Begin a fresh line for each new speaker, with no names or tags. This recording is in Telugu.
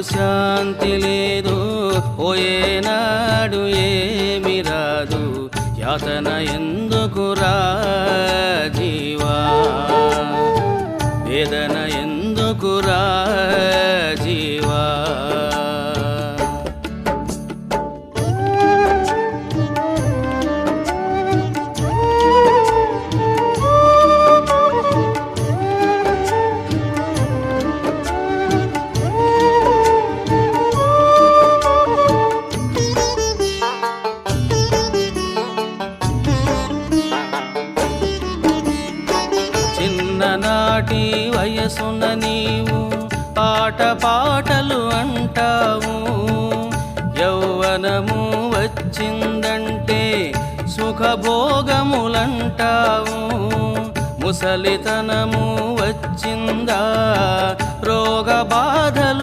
శాంతి లేదు, పోయేనాడు ఏమి రాదు, యాతన ఎందుకురా జీవా, వేదన ఎందుకురా జీవా. చిన్ననాటి వయసున నీవు పాటలు అంటావు, యౌవనము వచ్చిందంటే సుఖభోగములంటావు, ముసలితనము వచ్చిందా రోగ బాధలు